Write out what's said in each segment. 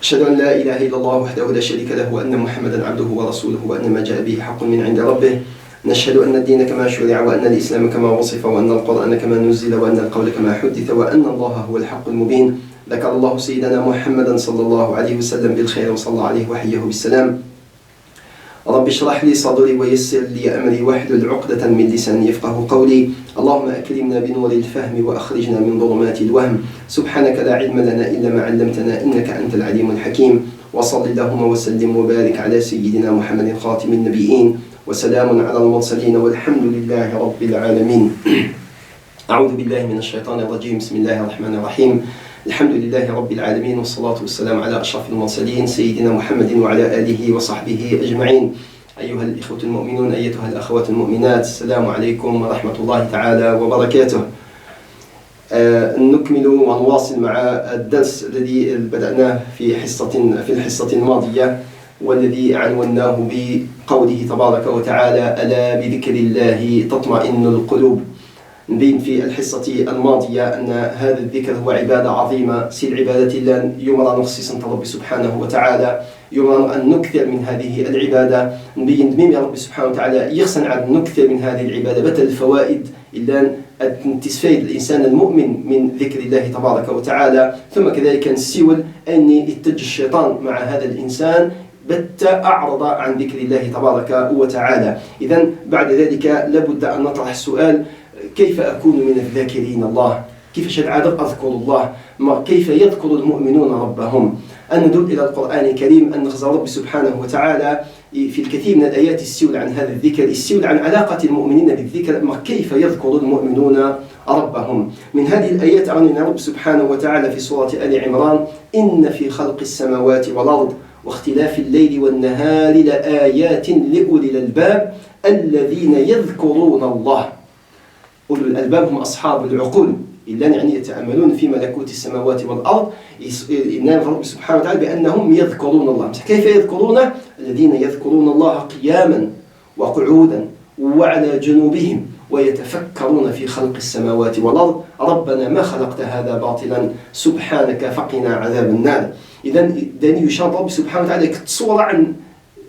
أشهد أن لا إله إلا الله وحده لا شريك له وأن محمدا عبده ورسوله وأن ما جاء به حق من عند ربه. نشهد أن الدين كما شرع وأن الإسلام كما وصف وأن القرآن كما نزل وأن القول كما حدث وأن الله هو الحق المبين. ذكر الله سيدنا محمدا صلى الله عليه وسلم بالخير وصلى عليه وحيه بالسلام. رب اشرح لي صدري ويسر لي أمري واحلل عقدة من لساني يفقه قولي. اللهم أكرمنا بنور الفهم وأخرجنا من ظلمات الوهم. سبحانك لا علم لنا إلا ما علمتنا إنك أنت العليم الحكيم. وصل اللهم وسلم وبارك على سيدنا محمد خاتم النبيين وسلام على المرسلين والحمد لله رب العالمين. أعوذ بالله من الشيطان الرجيم. بسم الله الرحمن الرحيم. الحمد لله رب العالمين والصلاة والسلام على أشرف المرسلين سيدنا محمد وعلى آله وصحبه أجمعين. أيها الإخوة المؤمنون، أيتها الأخوات المؤمنات، السلام عليكم ورحمة الله تعالى وبركاته. نكمل ونواصل مع الدرس الذي بدأناه في الحصة الماضية، والذي عنوناه بقوله تبارك وتعالى: ألا بذكر الله تطمئن القلوب. نبين في الحصة الماضية أن هذا الذكر هو عبادة عظيمة، سي العبادة لن يمر نخصيصا رب سبحانه وتعالى، يمر أن نكثر من هذه العبادة. نبين دميم يا رب سبحانه وتعالى يغسن عن نكثر من هذه العبادة بتل الفوائد إلا أن تستفيد الإنسان المؤمن من ذكر الله تبارك وتعالى. ثم كذلك نسيول أن يتج الشيطان مع هذا الإنسان بت أعرض عن ذكر الله تبارك وتعالى. إذن بعد ذلك لابد أن نطرح السؤال: كيف أكون من الذاكرين الله؟ كيف عادة أذكر الله؟ كيف يذكر المؤمنون ربهم؟ أن ندل إلى القرآن الكريم أن نخزى رب سبحانه وتعالى في الكثير من الآيات السؤال عن هذا الذكر، السؤال عن علاقة المؤمنين بالذكر، كيف يذكر المؤمنون ربهم. من هذه الآيات أن رب سبحانه وتعالى في سورة آل عمران: إن في خلق السماوات والأرض واختلاف الليل والنهار لآيات لأولي الألباب الذين يذكرون الله. أولو الألباب هم أصحاب العقول، إلا يعني يتأملون في ملكوت السماوات والأرض. إن رب سبحانه وتعالى بأنهم يذكرون الله. كيف يذكرونه؟ الذين يذكرون الله قياما وقعودا وعلى جنوبهم ويتفكرون في خلق السماوات والأرض ربنا ما خلقت هذا باطلا سبحانك فقنا عذاب النار. إذن يشار رب سبحانه وتعالى كتصور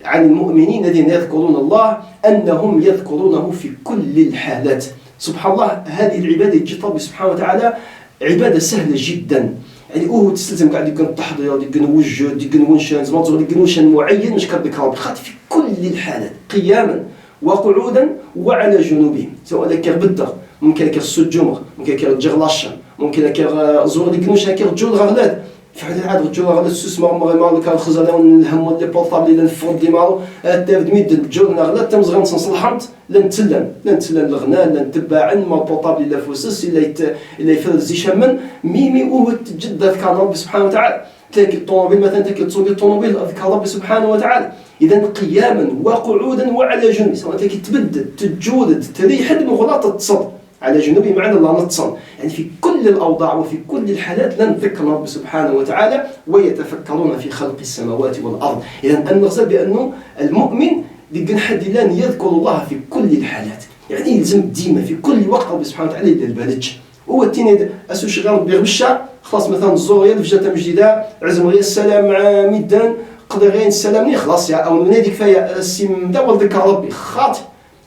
عن المؤمنين الذين يذكرون الله أنهم يذكرونه في كل الحالات. سبحان الله، هذه العبادة جت ربي سبحانه وتعالى عبادة سهلة جدا. يعني تستلزم قاعد يكون تحضير، يكون وجود، يكون ونشان زمان، يكون ونشان معين مش كذلك ربي خاطر في كل الحالات قياما وقعودا وعلى جنوبهم، سواء كان بالدر، ممكن كان السجومر، ممكن كان الجغلاشن، ممكن كان زور يكون وشان كان الجول غلاد. في حد العاد رجول غلاد السوس ما كان خزانة الهم اللي بورطابل اللي نفرد ديمارو دافد ميد الجول غلاد تمزغ نصلحمت لن تسلم الغناء لن تباع ما بورطابل اللي فوسس اللي يفرد زي شمن ميمي وتجد ذكر رب سبحانه وتعالى. تلاقي الطوموبيل مثلا تلاقي الطوموبيل ذكر رب سبحانه وتعالى. إذا قياما وقعودا وعلى جنوب، سواء تلاقي تبدد تجودد تريح حد من غلاط التصد على جنوبي معنى الله نتصن، يعني في كل الأوضاع وفي كل الحالات لن ذكر رب سبحانه وتعالى ويتفكرون في خلق السماوات والأرض. إذا أن نغزل بأنه المؤمن ديك حد لن يذكر الله في كل الحالات، يعني يلزم ديما في كل وقت رب سبحانه وتعالى يدير البلج. هو التيني أسو شغال ربي غبشة خلاص مثلا الزورية فجأة مجددة عزم غير السلام مع ميدان قضي غير السلام خلاص يعني أو نادي كفاية السيم دا والذكر ربي خاطئ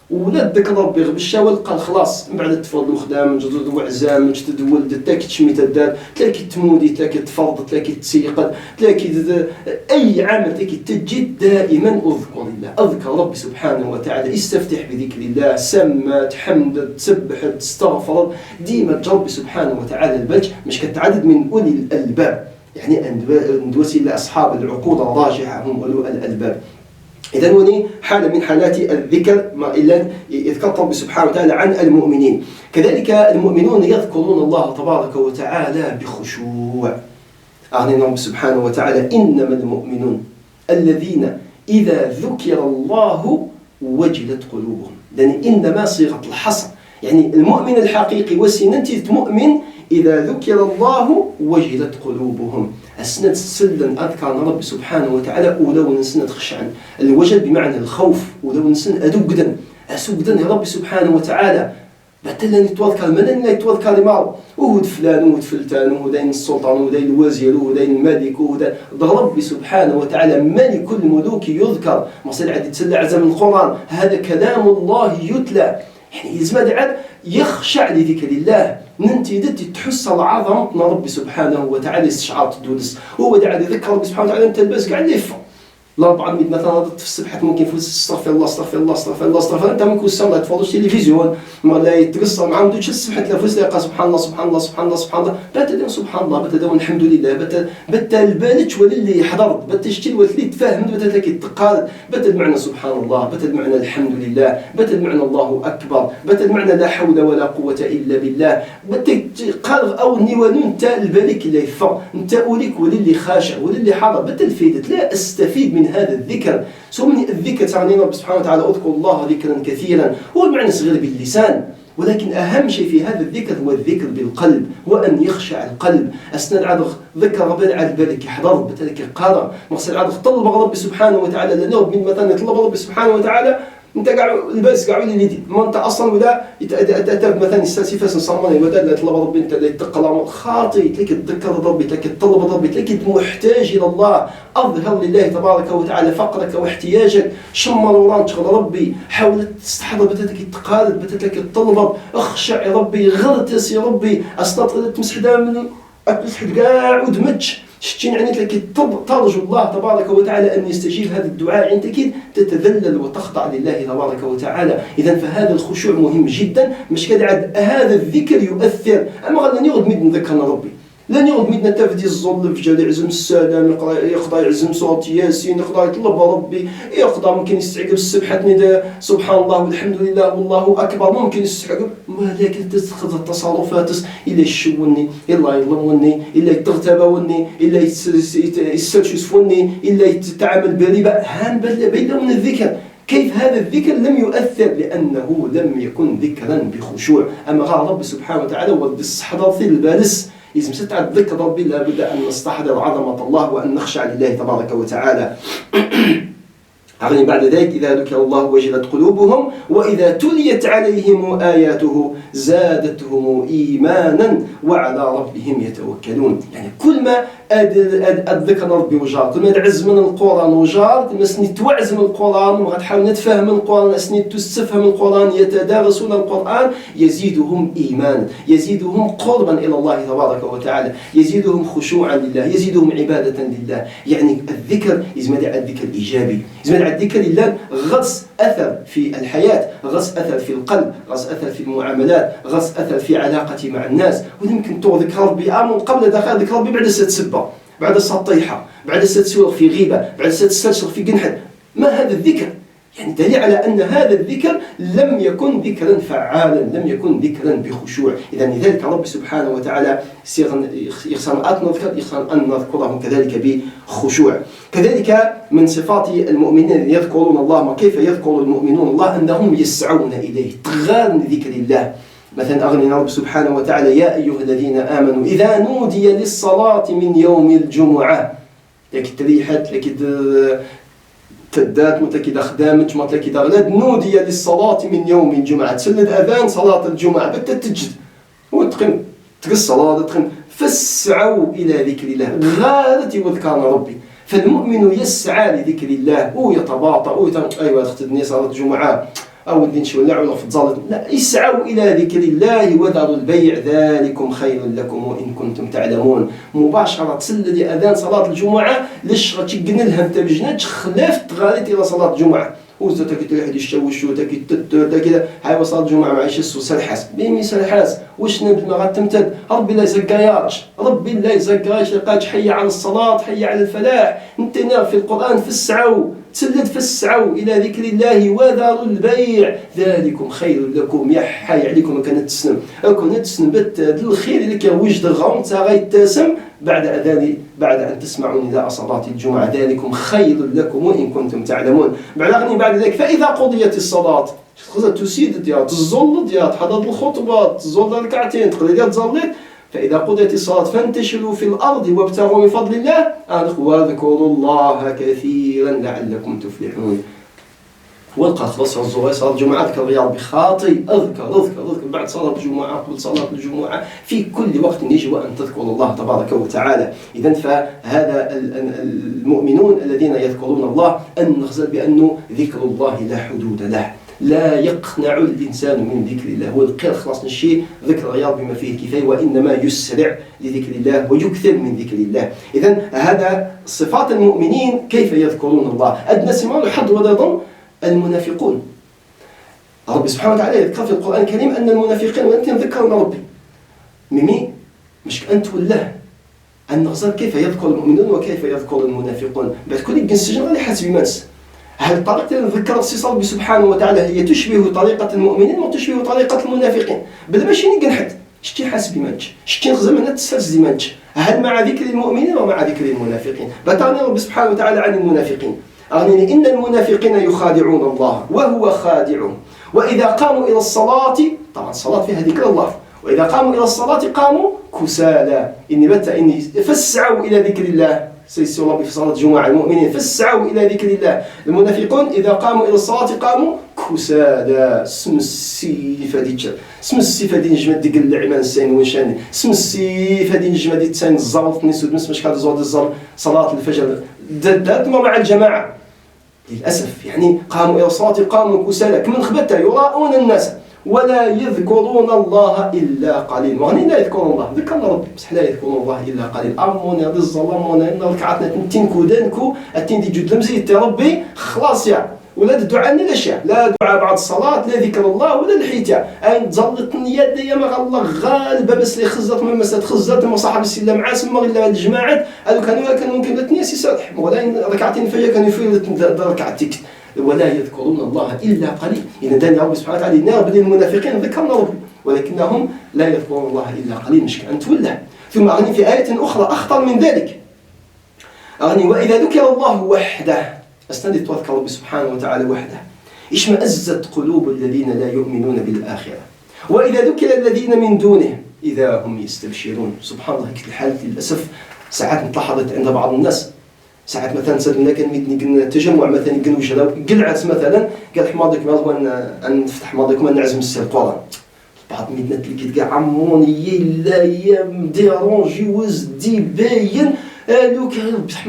ولا ذكر ربي بالشاول قال خلاص من بعد تفرض الخدام جدد وعزام جدد ولد تلاقي تشميت الدار تلاقي تمودي تلاقي تفرض تلاقي تسيقد تلاقي اي عمل تلاقي تجد دائما اذكر الله، اذكر ربي سبحانه وتعالى، استفتح بذكر الله، سمى تحمد تسبح تستغفر ديما ربي سبحانه وتعالى البلج مش كتعدد من اولي الالباب، يعني ندوسي لاصحاب العقول الراجحه هم اولو الالباب. إذن وني حالة من حالات الذكر ما إلا يذكر رب سبحانه وتعالى عن المؤمنين. كذلك المؤمنون يذكرون الله تبارك وتعالى بخشوع. أعلن رب سبحانه وتعالى: إنما المؤمنون الذين إذا ذكر الله وجلت قلوبهم. لأن إنما صيغة الحصر، يعني المؤمن الحقيقي وسننتي مؤمن إذا ذكر الله وجلت قلوبهم. السنة سلن أذكر رب سبحانه وتعالى ولو نسنة خشعا، الوجل بمعنى الخوف، ولو نسن أدوقدن يا رب سبحانه وتعالى مثلا يتوذكر لا يتوذكر مارو وهود فلان وهود فلتان وهدين السلطان وهدين الوزير وهدين الملك وهدين ربي سبحانه وتعالى ملك الملوك يذكر مصير عاد يتسلى عزم القرآن هذا كلام الله يتلى يعني يزمد عاد يخشع لذكر الله ننتي دتي تحس العظمة ربي سبحانه وتعالى استشعار تدولس هو دا عاد يذكر ربي سبحانه وتعالى انت الباس قاعد يفهم لا 400 مثلا في الصبح ممكن في استغفر الله استغفر الله استغفر الله استغفر انت ممكن تسمع تفرج تلفزيون ولا يتقصر مع مدوش الصبح تلفز لقى سبحان الله سبحان الله سبحان الله سبحان الله بتدون سبحان الله بتدون الحمد لله بت البالج وللي حضرت بتشتي ولي تفهم بتلك التقال بت المعنى سبحان الله بت المعنى الحمد لله بت المعنى الله اكبر بت المعنى لا حول ولا قوه الا بالله بت قال او نيوان انت البالك اللي يفهم انت اوليك وللي خاشع وللي حاضر بت الفيدت لا استفيد من هذا الذكر سمني الذكر تعني رب سبحانه وتعالى اذكر الله ذكرا كثيرا هو المعنى صغير باللسان ولكن أهم شيء في هذا الذكر هو الذكر بالقلب وأن يخشع القلب أسناد عاد ذكر ربي عاد بالك يحضر بتلك قارة مقصد عاد طلب ربي سبحانه وتعالى لأنه من مثلا يطلب ربي سبحانه وتعالى انت قاعد الباس قاعد اللي دي ما انت اصلا ولا تتابع مثلا السلسفه نصمني ولا طلب ربي انت اللي تقلع خاطي تلك الذكر ربي تلك الطلب ربي تلك محتاج الى الله اظهر لله تبارك وتعالى فقرك واحتياجك شمر وران شغل ربي حاول تستحضر بتلك التقالب بتلك الطلب اخشع يا ربي غرتس يا ربي استطيع تمسح دام تمسح كاع ودمج شتين يعني لك ترجو الله تبارك وتعالى أن يستجيب هذا الدعاء أنت كيد تتذلل وتخضع لله تبارك وتعالى إذا فهذا الخشوع مهم جدا مش كده عاد هذا الذكر يؤثر أما غادي يغد ميد نذكرنا ربي لن يغد ميدنا تفدي الظل في جال يعزم السلام يقضى يعزم صوت ياسين يقضى يطلب ربي يقضى ممكن يستعقب السبحة نداء سبحان الله والحمد لله والله أكبر ممكن يستعقب ولكن تتخذ التصرفات إلا يشوني إلا يظلموني إلا يتغتابوني إلا يستلشفوني إلا يتعامل بربا هان بينه من الذكر كيف هذا الذكر لم يؤثر لأنه لم يكن ذكرا بخشوع أما غير رب سبحانه وتعالى والصحضر في البالس إذا مستعد ذكر ربي لابد أن نستحضر عظمة الله وأن نخشع لله تبارك وتعالى أغني بعد ذلك إذا ذكر الله وجلت قلوبهم وإذا تليت عليهم آياته زادتهم إيمانا وعلى ربهم يتوكلون يعني كل ما الذكر ربي وجار كل ما تعز من القرآن وجار كل ما سنيت توعز من القرآن وغتحاول نتفهم القرآن سنيت تستفهم القرآن يتدارسون القرآن يزيدهم إيمانا يزيدهم قربا إلى الله تبارك وتعالى يزيدهم خشوعا لله يزيدهم عبادة لله يعني الذكر يزمد على الذكر الإيجابي يزمد على الذكر لله غص أثر في الحياة غص أثر في القلب غص أثر في المعاملات غص أثر في علاقتي مع الناس ويمكن تذكر ربي قبل دخل ذكر ربي بعد ستسبة بعد ستطيحة بعد ستسوق في غيبة بعد ستستشرق في جنحة ما هذا الذكر يعني دليل على أن هذا الذكر لم يكن ذكرا فعالا لم يكن ذكرا بخشوع إذا لذلك رب سبحانه وتعالى يخصن أن نذكره كذلك بخشوع كذلك من صفات المؤمنين يذكرون الله كيف يذكر المؤمنون الله أنهم يسعون إليه طغان ذكر الله مثلا أغنينا رب سبحانه وتعالى يا أيها الذين آمنوا إذا نودي للصلاة من يوم الجمعة لكن تريحت لكن تدات متكدا خدامت متكدا غلاد نودي للصلاة من يوم الجمعة تسلد أذان صلاة الجمعة بتتجد وتقن الصلاة تقن فاسعوا إلى ذكر الله غادت وذكرنا ربي فالمؤمن يسعى لذكر الله ويتباطأ أيوة أختدني صلاة الجمعة أو الدين شولع ولا فضلت لا يسعوا إلى ذكر الله وذروا البيع ذلكم خير لكم وإن كنتم تعلمون مباشرة تسلد أذان صلاة الجمعة ليش غتشقن لها أنت بجناتش خلافت غادي إلى صلاة الجمعة وزتا كتلحد الشوش وتاكي تتر كذا هاي صلاة الجمعة معيش سلحاس بيمي سلحاس واش نبت ما غتمتد ربي لا يزكاياش ربي لا يزكاياش لقاش حي على الصلاة حي على الفلاح انت في القرآن فسعوا تسلد فسعوا إلى ذكر الله وذروا البيع ذلكم خير لكم يحي عليكم كانت تسنم كنت تسنم الخير اللي كان وجد الغوم تاغي تاسم بعد أن تسمعوا نداء صلاة الجمعة ذلكم خير لكم وإن كنتم تعلمون بعد ذلك فإذا قضيت الصلاة تسيد ديال تزل ديال تحضر الخطبة تزل ركعتين تقضي ديال تزليت فإذا قضيت الصلاة فانتشروا في الأرض وابتغوا من فضل الله واذكروا الله كثيرا لعلكم تفلحون ولقى خلاص الزهور صلاة الجمعة ذكر يا ربي خاطي أذكر بعد صلاة الجمعة قبل صلاة الجمعة في كل وقت يجب أن تذكر الله تبارك وتعالى. إذن فهذا المؤمنون الذين يذكرون الله أن نغزل بأن ذكر الله لا حدود له، لا يقنع الإنسان من ذكر الله. هو القيل خلاص الشيء ذكر يا ربي ما فيه كفاية، وإنما يسرع لذكر الله ويكثر من ذكر الله. إذن هذا صفات المؤمنين كيف يذكرون الله. أدنى سماع حد ولا المنافقون. ربي سبحانه وتعالى يذكر في القرآن الكريم أن المنافقين وأنت ذكرنا ربي ميمي مش أنت وله أن نغزر كيف يذكر المؤمنون وكيف يذكر المنافقون. بعد كل جنس غادي حسب ماس. هل طريقة نذكر الصيص ربي سبحانه وتعالى هي تشبه طريقة المؤمنين وتشبه طريقة المنافقين؟ بل ماشي نقول حد شتي حسب مانش شتي نغزر من تسلس مانش. هل مع ذكر المؤمنين ومع ذكر المنافقين؟ بتعني ربي سبحانه وتعالى عن المنافقين أغنين إن المنافقين يخادعون الله وهو خادعهم وإذا قاموا إلى الصلاة، طبعا الصلاة فيها ذكر الله، وإذا قاموا إلى الصلاة قاموا كسالى. إني فاسعوا إلى ذكر الله. سيسير ربي في صلاة الجمعة المؤمنين فاسعوا إلى ذكر الله. المنافقون إذا قاموا إلى الصلاة قاموا كسالى. اسم السيفة دي نجمة ديك اللعمان السين وينشان اسم السيفة دي نجمة دي تسين الزرط نسود مش كاد زود الزر صلاة الفجر دات مع الجماعة. للأسف يعني قاموا إلى الصلاة قاموا كسالى كمن خبتا يراءون الناس ولا يذكرون الله إلا قليل. وغني لا يذكرون الله ذكرنا ربي بصح لا يذكرون الله إلا قليل. أمونا هذا الظلام إن ركعتنا تنتينكو دانكو التين دي جود لمزيت ربي خلاص يا ولا الدعاء الأشياء، لا دعاء بعد الصلاة لا ذكر الله ولا الحيتة. أين تزلط النيات ديما الله غالبا بس اللي خزت من مسات خزت وصاحب السلة معاه سما غير الجماعات هذو كانوا ممكن التنياس يسرح ولا ركعتين فجأة كانوا يفيروا ركعتين ولا يذكرون الله إلا قليل. إذا داني ربي سبحانه وتعالى نابل المنافقين ذكرنا ربي ولكنهم لا يذكرون الله إلا قليل مش كأن تولى. ثم أغني في آية أخرى أخطر من ذلك أغني وإذا ذكر الله وحده أستند تذكر ربي سبحانه وتعالى وحده اشمأزت قلوب الذين لا يؤمنون بالآخرة وإذا ذكر الذين من دونه إذا هم يستبشرون. سبحان الله كيف الحال للأسف ساعات لاحظت عند بعض الناس ساعات مثلا سالنا كان ميدني تجمع مثلا كانوا يجراو قلعت مثلا قال حماضك ما نفتح حماضك ما نعزم السير القرآن بعض ميدنا تلقيت كاع عموني لا يم ديرونجي وزدي باين قالوا كان بصح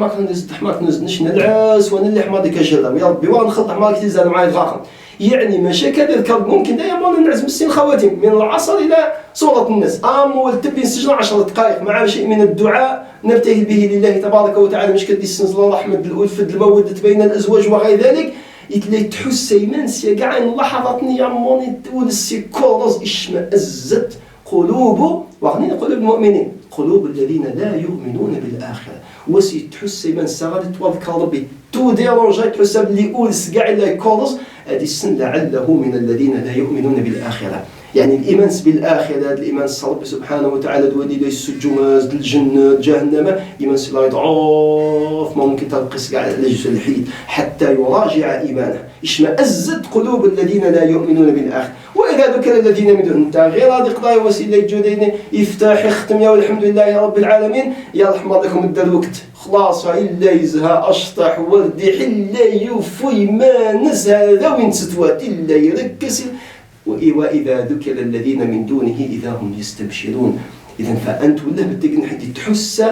ما كنزدش نلعس وانا اللي حماضك جلب يا ربي وانا نخلط حماضك تزال معايا الغاخم. يعني ماشي كذا ممكن دائما نعزم السين خواتيم من العصر إلى صورة الناس والتبي نسجل 10 دقائق مع شيء من الدعاء نبتهل به لله تبارك وتعالى مش كدي السنزل الرحمة الألفة المودة بين الأزواج وغير ذلك يتلي تحس يمنسيا كاع لحظتني يا موني تقول السيكورز اشمأزت قلوب وغني قلوب المؤمنين قلوب الذين لا يؤمنون بالآخرة وسي تحس يمنسيا غادي تذكر ربي تو ديرونجا تحس بلي أولس كاع لا يكورز هذه السن لعله من الذين لا يؤمنون بالآخرة. يعني الإيمان بالآخرة الإيمان ربي سبحانه وتعالى دودي ليس الجماز الجنة جهنم إيمان لا يضعف ما ممكن تنقص كاع لجس الحيد حتى يراجع إيمانه. اشمأزت قلوب الذين لا يؤمنون بالآخرة وإذا ذكر الذين من دون انت غير هذه قضايا وسيلة جودين يفتح يختم يا والحمد لله رب العالمين يا رحمة لكم الدار الوقت خلاص إلا يزها أشطح وردي حلا يوفي ما نزها ذا وين ستوات إلا يركز وإذا ذكر الذين من دونه إذا هم يستبشرون. إذا فأنت ولا بدك نحدي تحس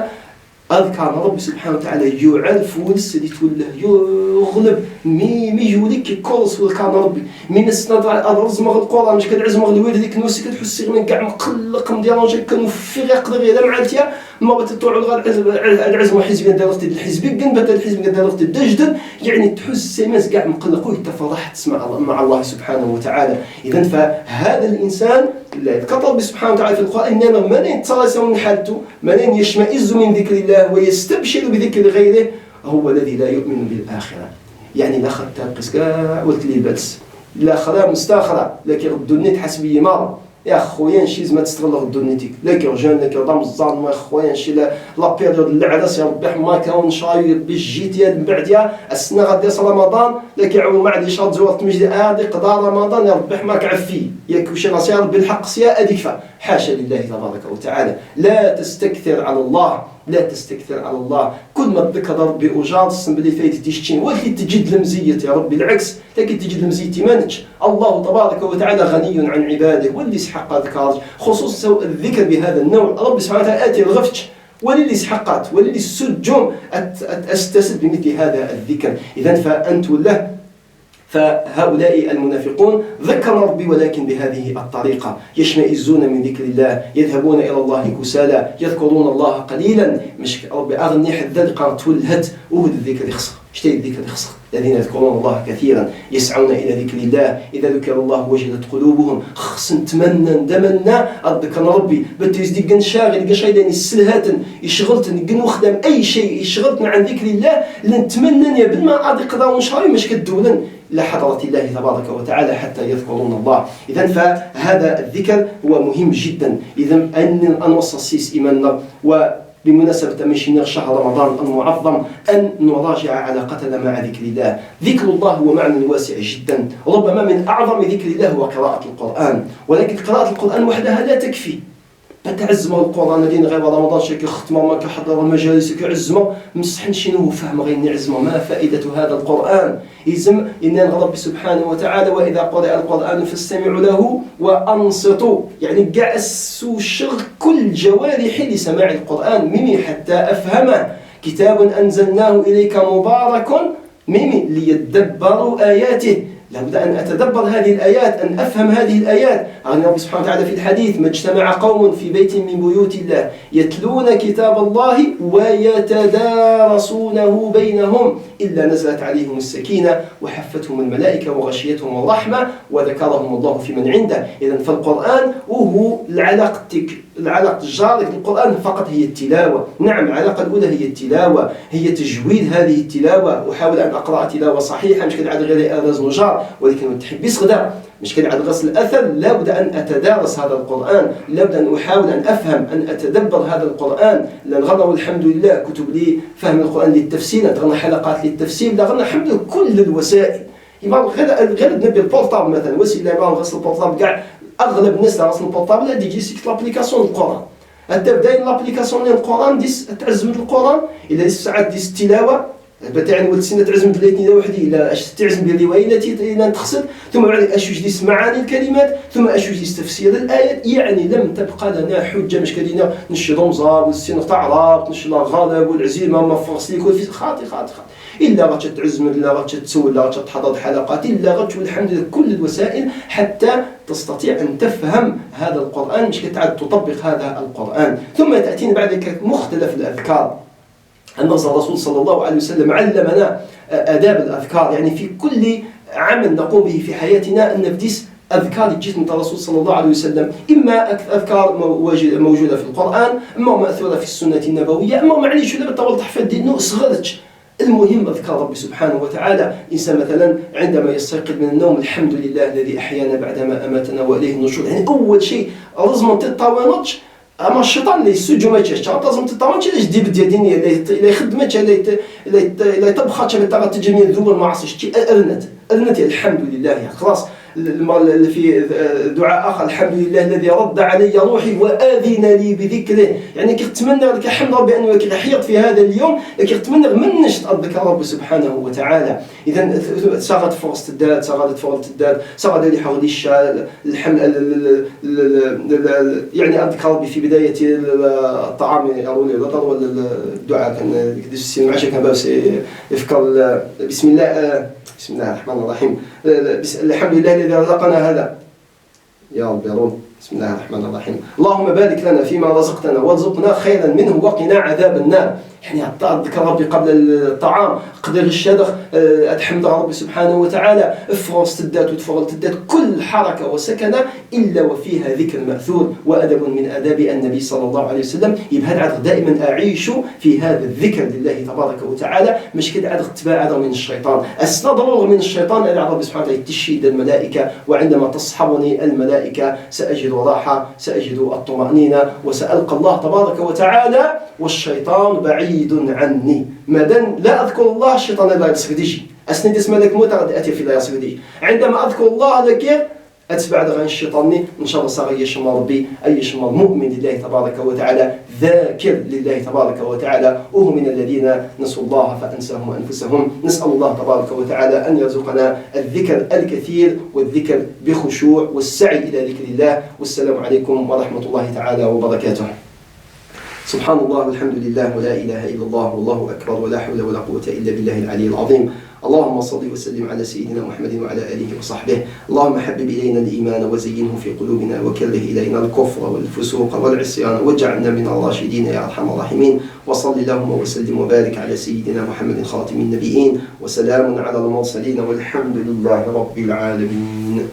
أذكر ربي سبحانه وتعالى يعرف ولس اللي تولى يغلب مي يوليك كورس والكان ربي من السنة أرزمغ القرآن مش كتعزمغ الويل هذيك نوسي كتحسي من كاع مقلق مديرونجي كانوا في يقدر إلا معلتيا ما بتطلعوا غير العزم حزب دارت الحزب جنبت الحزب دارت الدجدن يعني تحس ماس كاع مقلق ويتفرح تسمع مع الله سبحانه وتعالى. إذا فهذا الإنسان اللي ذكر ربي سبحانه وتعالى في القرآن إنما من يترس من حالته من يشمئز من ذكر الله ويستبشر بذكر غيره هو الذي لا يؤمن بالآخرة. يعني لا خد تنقص كاع ولت لي بس لا خلا مستاخرة لكن الدنيا حسبي مار يا خويا نشي زعما تستغل الدنيتك لك رجال لك ضم الزان ما خويا نشي لا بيريود العرس يا ربي ما كان شاي بالجيت يا من بعد يا السنه غادي يصل رمضان لك يعاون ما عندي شهر زوار تمجد هذه قضاء رمضان يا ربي ما كعفي ياك وش نصير بالحق سيا اديك حاشا لله تبارك وتعالى. لا تستكثر على الله لا تستكثر على الله. كل ما تذكر ربي وجار السن بلي فايت تيشتين واللي تجد المزية يا ربي العكس، لكن تجد المزية مانتش. الله تبارك وتعالى غني عن عباده واللي يسحق اذكار، خصوصا الذكر بهذا النوع. ربي سبحانه وتعالى آتي الغفتش وللي سحقات وللي السجوم أستسد بمثل هذا الذكر. إذن فأنت له. فهؤلاء المنافقون ذكروا ربي ولكن بهذه الطريقة، يشمئزون من ذكر الله، يذهبون إلى الله كسالى، يذكرون الله قليلا. مش ربي أغني حذر قام تولهت وهو الذكر يخسر. اشتي الذكر يخسر؟ الذين يذكرون الله كثيرا يسعون إلى ذكر الله، إذا ذكر الله وجلت قلوبهم. خص نتمنى ندمنا الذكر ربي بتيز دي نشاغل قشاي داني السلهات يشغلت نخدم أي شيء يشغلتنا عن ذكر الله، لنتمنى يا بالما أدي قضاء ونشاري مش كدولا لحضرة الله تبارك وتعالى حتى يذكرون الله. إذن فهذا الذكر هو مهم جدا. إذن أن نوصل سيس إيماننا. وبمناسبة مشينا شهر رمضان المعظم أن نراجع علاقتنا مع ذكر الله. ذكر الله هو معنى واسع جدا، ربما من أعظم ذكر الله هو قراءة القرآن، ولكن قراءة القرآن وحدها لا تكفي. بتعزموا القرآن الذين غير رمضان شكل ختمه ما كحضر المجالس كيعزموا مسحن شنو فهم غير نعزموا. ما فائدة هذا القرآن؟ يزم إن ربي سبحانه وتعالى وإذا قرأ القرآن فاستمعوا له وأنصتوا، يعني قعسوا شغل كل جوارحي لسماع القرآن ميمي حتى أفهمه. كتاب أنزلناه إليك مبارك ميمي ليدبروا آياته. لابد أن أتدبر هذه الآيات، أن أفهم هذه الآيات. الله سبحانه وتعالى في الحديث: ما اجتمع قوم في بيت من بيوت الله يتلون كتاب الله ويتدارسونه بينهم إلا نزلت عليهم السكينة وحفتهم الملائكة وغشيتهم الرحمة وذكرهم الله في من عنده. إذن فالقرآن وهو العلاقة الجارة بالقرآن فقط هي التلاوة. نعم، العلاقة الأولى هي التلاوة، هي تجويد هذه التلاوة. أحاول أن أقرأ تلاوة صحيحة، مش كنعاد غير أرز نجار، ولكن تحب يصغدا مش كنعاد غسل الأثر. لابد أن أتدارس هذا القرآن، لابد أن أحاول أن أفهم، أن أتدبر هذا القرآن. لأن غنى والحمد لله كتب لي فهم القرآن للتفسير، غنى حلقات للتفسير، غنى الحمد لله كل الوسائل. غير نبي البورتابل مثلا وسيلة ما غسل البورتابل كاع اغلب الناس اللي غسل البورتابل هذه يجي سيك لابليكاسيون القران. انت داير لابليكاسيون ديال القران ديس تعزمت القران الى ساعات ديس التلاوه بتاعني ولد سنه تعزمت ليتني وحدي الى اش تعزم بالروايه التي تقصد، ثم بعد اشوج ديس معاني الكلمات، ثم اشوج ديس تفسير الايات. يعني لم تبقى لنا حجه مش كدينا نشي رمزه والسنه تاع عرب نشي الغالب والعزيمه ما فصلي كل في خاطي إلا غتش تعزم، إلا غتش تسول، إلا غتش تحضر حلقات، إلا غتش والحمد لله كل الوسائل حتى تستطيع أن تفهم هذا القرآن، مش كتعد تطبق هذا القرآن. ثم تأتينا بعد ذلك مختلف الأذكار. أن الرسول صلى الله عليه وسلم علمنا آداب الأذكار، يعني في كل عمل نقوم به في حياتنا أن نبديس أذكار جيت من الرسول صلى الله عليه وسلم، إما أذكار موجودة في القرآن، إما مأثورة في السنة النبوية، إما معليش ولا بالطول تحفظ دينه صغرتش. المهم أذكار ربي سبحانه وتعالى. إنسان مثلا عندما يستيقظ من النوم: الحمد لله الذي أحيانا بعدما أماتنا وإليه النشور. يعني أول شيء لازم تطاونتش، أما الشيطان اللي يسجل ما يتشاش لازم تطاونتش لاش ديب ديالني اللي يخدمتش اللي يطبخاتش اللي ترى تجي من ذوب المعصيش تي أذنت الحمد لله يا خلاص. في دعاء آخر: الحمد لله الذي رد علي روحي وآذن لي بذكره. يعني كتمنى لك حمد ربي أنه كيحيط في هذا اليوم، كتمنى منش تذكر ربي سبحانه وتعالى. إذا صارت فرصة الداد، صارت فرصة الداد، صارت لي حول الحمل يعني أذكر ربي في بداية الطعام يقولون لا ضروري الدعاء كان كدس العشاء كان باس يفكر بسم الله الرحمن الرحيم. الحمد لله الذي رزقنا هذا يا رب يرون. بسم الله الرحمن الرحيم. اللهم بارك لنا فيما رزقتنا وارزقنا خيرا منه وقنا عذاب النار. يعني أذكر ربي قبل الطعام، قدر الشدخ، أتحمد ربي سبحانه وتعالى، افرص تدات وتفرل تدات، كل حركة وسكنة إلا وفيها ذكر مأثور وأدب من آداب النبي صلى الله عليه وسلم. يبقى عاد دائما أعيش في هذا الذكر لله تبارك وتعالى، مش كده عاد تباعد من الشيطان. أسنا ضرورة من الشيطان أن ربي سبحانه وتعالى تشيد الملائكة، وعندما تصحبني الملائكة سأجد راحة، سأجد الطمأنينة، وسألقى الله تبارك وتعالى والشيطان بعيد عني. مادام لا أذكر الله الشيطان لا يصير يجي. أسند اسم لك موت غادي أتي في لا يصير يجي. عندما أذكر الله ذكر أتبع دغان الشيطان إن شاء الله صار يشمى ربي أي يشمى مؤمن لله تبارك وتعالى ذاكر لله تبارك وتعالى وهم من الذين نسوا الله فأنساهم أنفسهم. نسأل الله تبارك وتعالى أن يرزقنا الذكر الكثير والذكر بخشوع والسعي إلى ذكر الله. والسلام عليكم ورحمة الله تعالى وبركاته. سبحان الله والحمد لله ولا إله إلا الله والله أكبر ولا حول ولا قوة إلا بالله العلي العظيم. اللهم صل وسلم على سيدنا محمد وعلى آله وصحبه. اللهم حبب إلينا الإيمان وزينه في قلوبنا وكره إلينا الكفر والفسوق والعصيان واجعلنا من الراشدين يا أرحم الراحمين. وصل اللهم وسلم وبارك على سيدنا محمد خاتم النبيين وسلام على المرسلين والحمد لله رب العالمين.